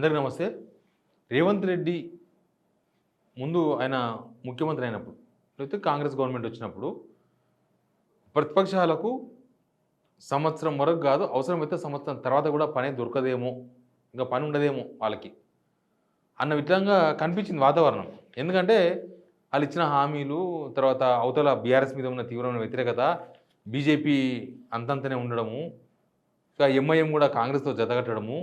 అందరికీ నమస్తే. రేవంత్ రెడ్డి ముందు ఆయన ముఖ్యమంత్రి అయినప్పుడు, లేకపోతే కాంగ్రెస్ గవర్నమెంట్ వచ్చినప్పుడు ప్రతిపక్షాలకు సంవత్సరం వరకు కాదు, అవసరమైతే సంవత్సరం తర్వాత కూడా పనే దొరకదేమో, ఇంకా పని ఉండదేమో వాళ్ళకి అన్న విధంగా కనిపించింది వాతావరణం. ఎందుకంటే వాళ్ళు ఇచ్చిన హామీలు, తర్వాత అవతల బీఆర్ఎస్ మీద ఉన్న తీవ్రమైన వ్యతిరేకత, బీజేపీ అంతంతనే ఉండడము, ఇంకా ఎంఐఎం కూడా కాంగ్రెస్తో జతకట్టడము,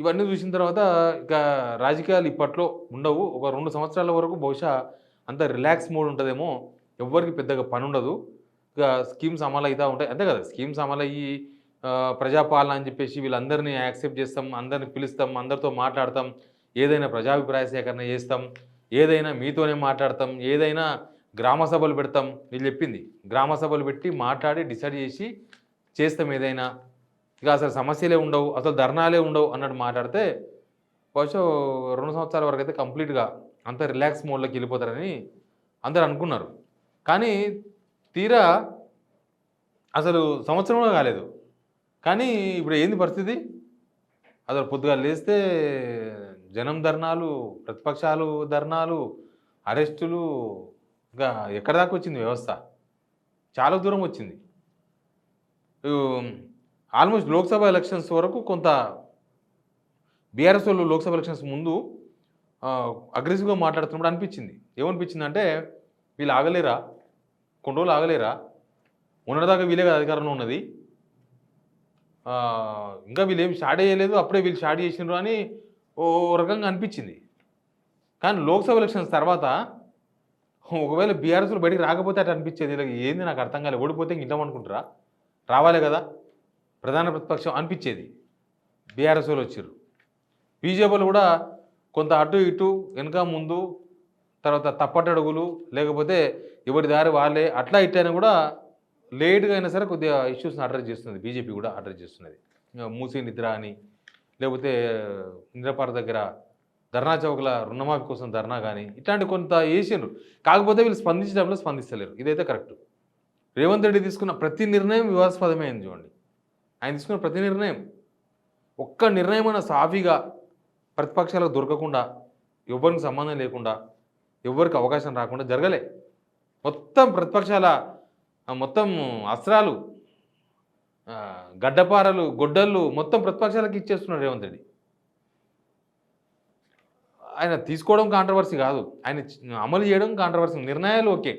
ఇవన్నీ చూసిన తర్వాత ఇక రాజకీయాలు ఇప్పట్లో ఉండవు. ఒక 2 సంవత్సరాల వరకు బహుశా అంత రిలాక్స్ మోడ్ ఉంటుందేమో. ఎవ్వరికి పెద్దగా పని ఉండదు. ఇక స్కీమ్స్ అమలు అవుతా ఉంటాయి. అంతే కదా, స్కీమ్స్ అమలయ్యి ప్రజాపాలన అని చెప్పేసి వీళ్ళందరినీ యాక్సెప్ట్ చేస్తాం, అందరిని పిలుస్తాం, అందరితో మాట్లాడతాం, ఏదైనా ప్రజాభిప్రాయ సేకరణ చేస్తాం, ఏదైనా మీతోనే మాట్లాడతాం, ఏదైనా గ్రామ సభలు పెడతాం. వీళ్ళు చెప్పింది గ్రామ సభలు పెట్టి మాట్లాడి డిసైడ్ చేసి చేస్తాం ఏదైనా. ఇక అసలు సమస్యలే ఉండవు, అసలు ధర్నాలే ఉండవు అన్నట్టు మాట్లాడితే బహుశా 2 సంవత్సరాల వరకు అయితే కంప్లీట్గా అంత రిలాక్స్ మోడ్లోకి వెళ్ళిపోతారని అందరు అనుకున్నారు. కానీ తీరా అసలు సంవత్సరం కూడా కాలేదు. కానీ ఇప్పుడు ఏంది పరిస్థితి? అసలు పొద్దుగాల లేస్తే జనం ధర్నాలు, ప్రతిపక్షాలు ధర్నాలు, అరెస్టులు, ఇంకా ఎక్కడి దాకా వచ్చింది వ్యవస్థ? చాలా దూరం వచ్చింది. ఆల్మోస్ట్ లోక్సభ ఎలక్షన్స్ వరకు కొంత బీఆర్ఎస్ వాళ్ళు లోక్సభ ఎలక్షన్స్ ముందు అగ్రెసివ్గా మాట్లాడుతున్నప్పుడు అనిపించింది. ఏమనిపించింది అంటే, వీళ్ళు ఆగలేరా, కొన్ని రోజులు ఆగలేరా, ఉన్నదాకా వీళ్ళే కదా అధికారంలో ఉన్నది, ఇంకా వీళ్ళు ఏం స్టార్ట్ చేయలేదు, అప్పుడే వీళ్ళు స్టార్ట్ చేసినారు అని ఓ రకంగా అనిపించింది. కానీ లోక్సభ ఎలక్షన్స్ తర్వాత ఒకవేళ బీఆర్ఎస్లో బయటికి రాకపోతే అట్లా అనిపించేది. ఇలా ఏంది నాకు అర్థం కాలేదు, ఓడిపోతే ఇంక ఇంటాం అనుకుంటారా, రావాలి కదా ప్రధాన ప్రతిపక్షం అనిపించేది. బీఆర్ఎస్ వాళ్ళు వచ్చారు. బీజేపీలు కూడా కొంత అటు ఇటు వెనక ముందు, తర్వాత తప్పటడుగులు, లేకపోతే ఎవరి దారి వాళ్ళే, అట్లా ఇట్లయినా కూడా లేట్గా అయినా సరే కొద్దిగా ఇష్యూస్ని అడ్రస్ చేస్తుంది. బీజేపీ కూడా అడ్రస్ చేస్తున్నది. మూసీ నిద్ర అని, లేకపోతే ఇంద్రపార దగ్గర ధర్నా చౌకల రుణమాఫీ కోసం ధర్నా కానీ, ఇట్లాంటి కొంత వేసిండ్రు. కాకపోతే వీళ్ళు స్పందించడంలో స్పందిస్తలేరు. ఇదైతే కరెక్ట్. రేవంత్ రెడ్డి తీసుకున్న ప్రతి నిర్ణయం వివాదాస్పదమే అయింది. చూడండి, ఆయన తీసుకున్న ప్రతి నిర్ణయం, ఒక్క నిర్ణయం అన్న సాఫీగా ప్రతిపక్షాలకు దొరకకుండా, ఎవరికి సంబంధం లేకుండా, ఎవరికి అవకాశం రాకుండా జరగలే. మొత్తం ప్రతిపక్షాల మొత్తం అస్త్రాలు, గడ్డపారలు, గొడ్డళ్ళు మొత్తం ప్రతిపక్షాలకు ఇచ్చేస్తున్నాడు రేవంత్ రెడ్డి. ఆయన తీసుకోవడం కాంట్రవర్సీ కాదు, ఆయన అమలు చేయడం కాంట్రవర్సీ. నిర్ణయాలు ఓకే,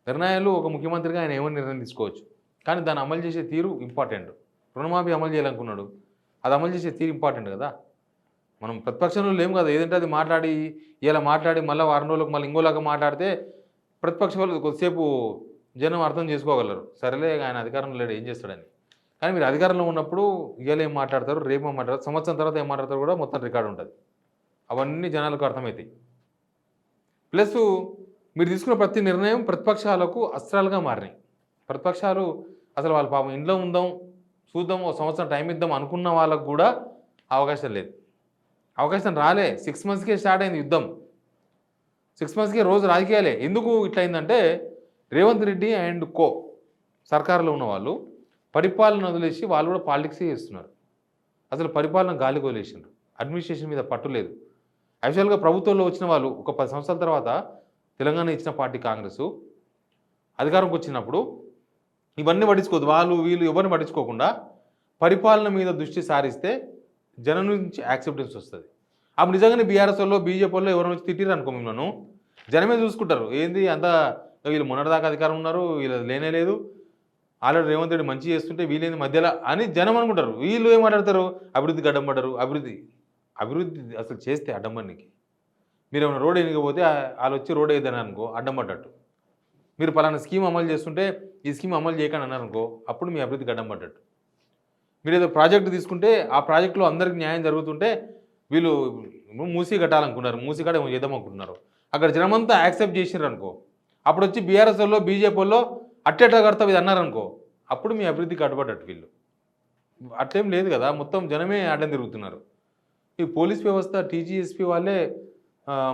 నిర్ణయాలు ఒక ముఖ్యమంత్రిగా ఆయన ఏమైనా నిర్ణయం తీసుకోవచ్చు, కానీ దాన్ని అమలు చేసే తీరు ఇంపార్టెంట్. రుణమాఫీ అమలు చేయాలనుకున్నాడు, అది అమలు చేసే తీరు ఇంపార్టెంట్ కదా. మనం ప్రతిపక్షంలో లేము కదా, ఏదంటే అది మాట్లాడి ఇలా మాట్లాడి మళ్ళీ వారం రోజులకు మళ్ళీ ఇంకోలాగా మాట్లాడితే ప్రతిపక్ష వాళ్ళు కొద్దిసేపు జనం అర్థం చేసుకోగలరు, సరేలే ఆయన అధికారంలో లేడు ఏం చేస్తాడని. కానీ మీరు అధికారంలో ఉన్నప్పుడు ఇవాళ ఏం మాట్లాడతారు, రేపు ఏం మాట్లాడతారు, సంవత్సరం తర్వాత ఏం మాట్లాడతారు కూడా మొత్తం రికార్డు ఉంటుంది. అవన్నీ జనాలకు అర్థమవుతాయి. ప్లస్ మీరు తీసుకున్న ప్రతి నిర్ణయం ప్రతిపక్షాలకు అస్త్రాలుగా మారినాయి. ప్రతిపక్షాలు అసలు వాళ్ళ పాపం ఇంట్లో ఉందాం, చూద్దాం, ఒక సంవత్సరం టైం ఇద్దాం అనుకున్న వాళ్ళకు కూడా అవకాశం లేదు. అవకాశం రాలే. 6 మంత్స్కే స్టార్ట్ అయింది యుద్ధం. 6 మంత్స్కే రోజు రాజకీయాలే. ఎందుకు ఇట్లా అయిందంటే, రేవంత్ రెడ్డి అండ్ కో సర్కారులో ఉన్న వాళ్ళు పరిపాలన వదిలేసి వాళ్ళు కూడా పాలిటిక్సే చేస్తున్నారు. అసలు పరిపాలన గాలికి వదిలేసినారు. అడ్మినిస్ట్రేషన్ మీద పట్టు లేదు. యాక్చువల్గా ప్రభుత్వంలో వచ్చిన వాళ్ళు ఒక 10 సంవత్సరాల తర్వాత తెలంగాణ ఇచ్చిన పార్టీ కాంగ్రెస్ అధికారంకి వచ్చినప్పుడు ఇవన్నీ పట్టించుకోదు. వాళ్ళు వీళ్ళు ఎవరిని పట్టించుకోకుండా పరిపాలన మీద దృష్టి సారిస్తే జనం నుంచి యాక్సెప్టెన్స్ వస్తుంది. అప్పుడు నిజంగానే బీఆర్ఎస్ వాళ్ళు, బీజేపీ వాళ్ళు ఎవరైనా వచ్చి తిట్టిరు అనుకో, మిమ్మల్ని జనమే చూసుకుంటారు. ఏంది అంతా వీళ్ళు మొన్నటిదాకా అధికారం ఉన్నారు, వీళ్ళు లేనే లేదు, ఆల్రెడీ రేవంత్ రెడ్డి మంచి చేస్తుంటే వీళ్ళేంది మధ్యలో అని జనం అనుకుంటారు. వీళ్ళు ఏం మాట్లాడతారు, అభివృద్ధికి అడ్డం పడ్డారు. అభివృద్ధి అసలు చేస్తే అడ్డం పడికి, మీరు ఏమైనా రోడ్ ఎనికపోతే వాళ్ళు వచ్చి రోడ్ వేద్దని అనుకో అడ్డం పడ్డట్టు. మీరు పలానా స్కీమ్ అమలు చేస్తుంటే ఈ స్కీమ్ అమలు చేయకండి అన్నారనుకో, అప్పుడు మీ అభివృద్ధికి అడ్డం పడ్డట్టు. మీరు ఏదో ప్రాజెక్టు తీసుకుంటే ఆ ప్రాజెక్టులో అందరికి న్యాయం జరుగుతుంటే వీళ్ళు మూసీ కట్టాలనుకున్నారు, మూసీ కాడ ఏమో చేద్దాం అనుకుంటున్నారు, అక్కడ జనమంతా యాక్సెప్ట్ చేసినారు అనుకో, అప్పుడు వచ్చి బీఆర్ఎస్ వాళ్ళు, బీజేపీ వాళ్ళు అట్టేటా కడతావు ఇది అన్నారనుకో, అప్పుడు మీ అభివృద్ధికి అడ్డుపడ్డట్టు. వీళ్ళు అట్లేం లేదు కదా, మొత్తం జనమే అడ్డం తిరుగుతున్నారు. ఈ పోలీస్ వ్యవస్థ, టీజీఎస్పీ వాళ్ళే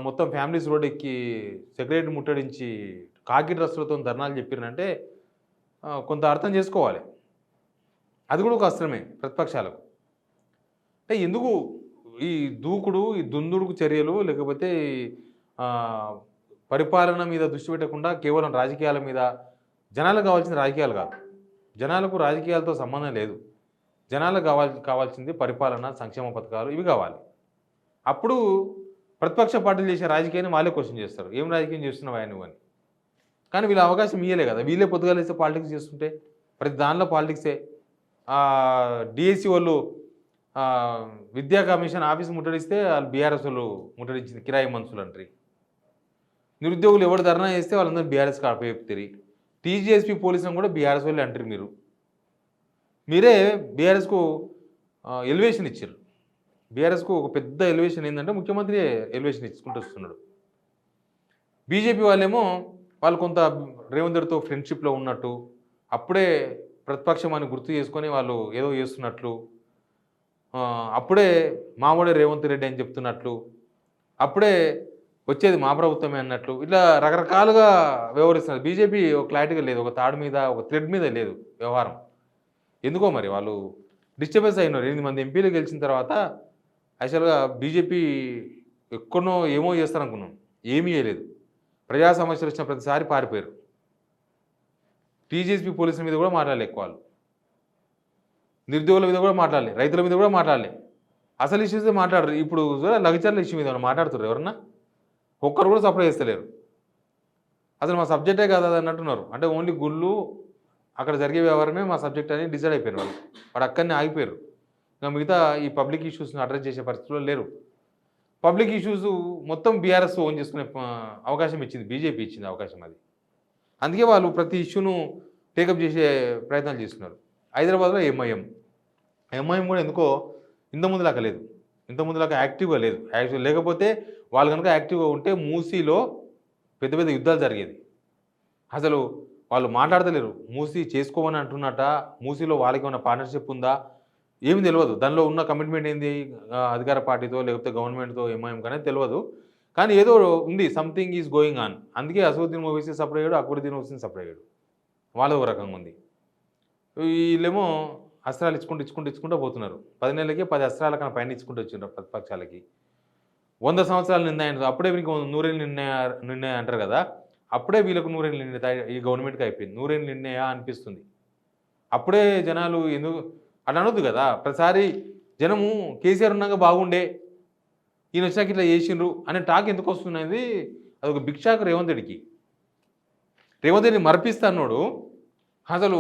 మొత్తం ఫ్యామిలీస్ రోడ్ ఎక్కి సెక్రటరీ ముట్టడించి కాకి డ్రెస్సులతో ధర్నాలు చెప్పిరంటే కొంత అర్థం చేసుకోవాలి. అది కూడా ఒక అస్త్రమే ప్రతిపక్షాలకు. అంటే ఎందుకు ఈ దూకుడు, ఈ దుందుడుకు చర్యలు లేకపోతే ఆ, పరిపాలన మీద దృష్టి పెట్టకుండా కేవలం రాజకీయాల మీద జనాలకు కావాల్సిన రాజకీయాలు కాదు. జనాలకు రాజకీయాలతో సంబంధం లేదు. జనాలకు కావాల్సింది పరిపాలన, సంక్షేమ పథకాలు ఇవి కావాలి. అప్పుడు ప్రతిపక్ష పార్టీలు చేసే రాజకీయాన్ని వాళ్ళే క్వశ్చన్ చేస్తారు. ఏం రాజకీయం చేస్తున్నావా నువ్వు అని. కానీ వీళ్ళ అవకాశం ఇయ్యలే కదా. వీళ్ళే పొద్దుగాలేస్తే పాలిటిక్స్ చేస్తుంటే ప్రతి దానిలో పాలిటిక్సే. డిఎస్సి వాళ్ళు విద్యా కమిషన్ ఆఫీస్ ముట్టడిస్తే వాళ్ళు బీఆర్ఎస్ వాళ్ళు ముట్టడించింది కిరాయి మనుషులు అంటారు. నిరుద్యోగులు ఎవరు ధర్నా చేస్తే వాళ్ళందరూ బీఆర్ఎస్ కాపేపుతారు. టీజీఎస్పీ పోలీసులను కూడా బీఆర్ఎస్ వాళ్ళు అంటారు. మీరే బీఆర్ఎస్కు ఎలివేషన్ ఇచ్చారు. బీఆర్ఎస్కు ఒక పెద్ద ఎలివేషన్ ఏంటంటే ముఖ్యమంత్రి ఎలివేషన్ ఇచ్చుకుంటూ వస్తున్నాడు. బీజేపీ వాళ్ళేమో వాళ్ళు కొంత రేవంత్ రెడ్డితో ఫ్రెండ్షిప్లో ఉన్నట్టు, అప్పుడే ప్రతిపక్షం అని గుర్తు చేసుకొని వాళ్ళు ఏదో చేస్తున్నట్లు, అప్పుడే మామూడే రేవంత్ రెడ్డి అని చెప్తున్నట్లు, అప్పుడే వచ్చేది మా ప్రభుత్వమే అన్నట్లు, ఇట్లా రకరకాలుగా వ్యవహరిస్తున్నారు. బీజేపీ ఒక క్లారిటీగా లేదు, ఒక తాడు మీద ఒక థ్రెడ్ మీద లేదు వ్యవహారం. ఎందుకో మరి వాళ్ళు డిస్టర్బెన్స్ అయినారు. 8 మంది ఎంపీలు గెలిచిన తర్వాత యాక్చువల్గా బీజేపీ ఎక్కడనో ఏమో చేస్తారనుకున్నాం, ఏమీ చేయలేదు. ప్రజా సమస్యలు వచ్చిన ప్రతిసారి పారిపోయారు. టీజీఎస్పీ పోలీసుల మీద కూడా మాట్లాడలే ఎక్కువ వాళ్ళు. నిరుద్యోగుల మీద కూడా మాట్లాడలే, రైతుల మీద కూడా మాట్లాడలే. అసలు ఇష్యూస్ మాట్లాడరు. ఇప్పుడు లగచర్ల ఇష్యూ మీద మాట్లాడుతున్నారు ఎవరన్నా? ఒక్కరు కూడా సప్లై చేస్తలేరు. అసలు మా సబ్జెక్టే కాదు అది అన్నట్టున్నారు. అంటే ఓన్లీ గుళ్ళు అక్కడ జరిగే వ్యవహారమే మా సబ్జెక్ట్ అని డిసైడ్ అయిపోయారు వాళ్ళు. వాడు అక్కడనే ఆగిపోయారు. ఇంకా మిగతా ఈ పబ్లిక్ ఇష్యూస్ని అడ్రస్ చేసే పరిస్థితుల్లో లేరు. పబ్లిక్ ఇష్యూస్ మొత్తం బీఆర్ఎస్ ఓన్ చేసుకునే అవకాశం ఇచ్చింది, బీజేపీ ఇచ్చింది అవకాశం అది. అందుకే వాళ్ళు ప్రతి ఇష్యూను టేకప్ చేసే ప్రయత్నాలు చేస్తున్నారు. హైదరాబాద్లో ఎంఐఎం కూడా ఎందుకో ఇంతకుముందులాగా లేదు, ఇంతకుముందులాగా యాక్టివ్గా లేదు. లేకపోతే వాళ్ళు కనుక యాక్టివ్గా ఉంటే మూసీలో పెద్ద పెద్ద యుద్ధాలు జరిగేది. అసలు వాళ్ళు మాట్లాడతలేరు. మూసీ చేసుకోమని అంటున్నట, మూసీలో వాళ్ళకి ఏమైనా పార్ట్నర్షిప్ ఉందా ఏమి తెలియదు. దానిలో ఉన్న కమిట్మెంట్ ఏంది అధికార పార్టీతో లేకపోతే గవర్నమెంట్తో ఎంఐఎం కానీ తెలియదు. కానీ ఏదో ఉంది, సంథింగ్ ఈజ్ గోయింగ్ ఆన్. అందుకే అసదుద్దీన్ ఓవైసీ సపరేట్ అయ్యాడు, అక్బరుద్దీన్ ఓవైసీ సపరేట్ అయ్యాడు. వాళ్ళది ఒక రకంగా ఉంది. వీళ్ళేమో అస్త్రాలు ఇచ్చుకుంటూ పోతున్నారు. 10 నెలలకి 10 అస్త్రాల కన్నా పైన ఇచ్చుకుంటూ వచ్చిండ్రు ప్రతిపక్షాలకి. 100 సంవత్సరాల నిర్ణయం, అప్పుడే వీరికి 100 ఏళ్ళ నిర్ణయం అంటారు కదా, అప్పుడే వీళ్ళకు 100 ఏళ్ళ నిర్ణయం ఈ గవర్నమెంట్కి అయిపోయింది. 100 ఏళ్ళ నిర్ణయ అనిపిస్తుంది. అప్పుడే జనాలు ఎందుకు అట్లా అనొద్దు కదా. ప్రతిసారి జనము కేసీఆర్ ఉన్నాక బాగుండే, ఈయన వచ్చాక ఇట్లా చేసిండ్రు అనే టాక్ ఎందుకు వస్తున్నది? అదొక బిగ్ షాక్ రేవంత్ రెడ్డికి. రేవంత్ రెడ్డిని మర్పిస్తాడు. అసలు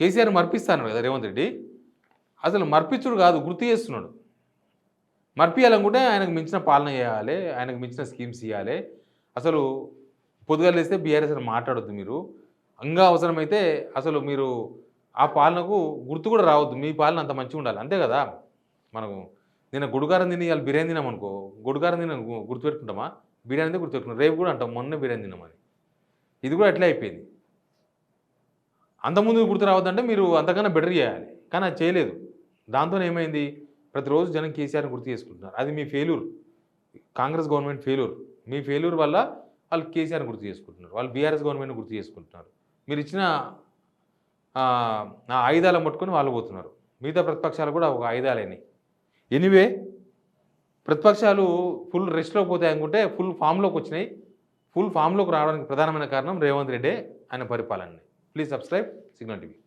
కేసీఆర్ మర్పిస్తాను కదా రేవంత్ రెడ్డి. అసలు మర్పించుడు కాదు, గుర్తు చేస్తున్నాడు. మర్పియాలనుకుంటే ఆయనకు మించిన పాలన చేయాలి, ఆయనకు మించిన స్కీమ్స్ ఇవ్వాలి. అసలు పొద్దుగాలు వేస్తే బీఆర్ఎస్ అని మాట్లాడొద్దు మీరు. ఇంకా అవసరమైతే అసలు మీరు ఆ పాలనకు గుర్తు కూడా రావద్దు. మీ పాలన అంత మంచిగా ఉండాలి, అంతే కదా. మనకు నేను గుడికారం తిని ఇవాళ బిర్యానీ తినామనుకో, గుడికారం తిన గుర్తుపెట్టుకుంటామా? బిర్యానీ గుర్తుపెట్టుకుంటాం. రేపు కూడా అంటాం మొన్న బిర్యానీ తిన్నామని. ఇది కూడా అట్లే అయిపోయింది. అంతకుముందు గుర్తు రావద్దంటే మీరు అంతకన్నా బెటర్ చేయాలి, కానీ అది చేయలేదు. దాంతో ఏమైంది? ప్రతిరోజు జనం కేసీఆర్ని గుర్తు చేసుకుంటున్నారు. అది మీ ఫెయిల్యూర్, కాంగ్రెస్ గవర్నమెంట్ ఫెయిల్యూర్. మీ ఫెయిల్యూర్ వల్ల వాళ్ళు కేసీఆర్ని గుర్తు చేసుకుంటున్నారు, వాళ్ళు బీఆర్ఎస్ గవర్నమెంట్ని గుర్తు చేసుకుంటున్నారు. మీరు ఇచ్చిన ఆయుధాలను పట్టుకొని వాళ్ళు పోతున్నారు. మిగతా ప్రతిపక్షాలు కూడా ఒక ఆయుధాలేని. ఎనీవే, ప్రతిపక్షాలు ఫుల్ రెస్ట్లోకి పోతాయి అనుకుంటే ఫుల్ ఫామ్లోకి వచ్చినాయి. ఫుల్ ఫామ్లోకి రావడానికి ప్రధానమైన కారణం రేవంత్ రెడ్డి ఆయన పరిపాలన. Please subscribe signal TV.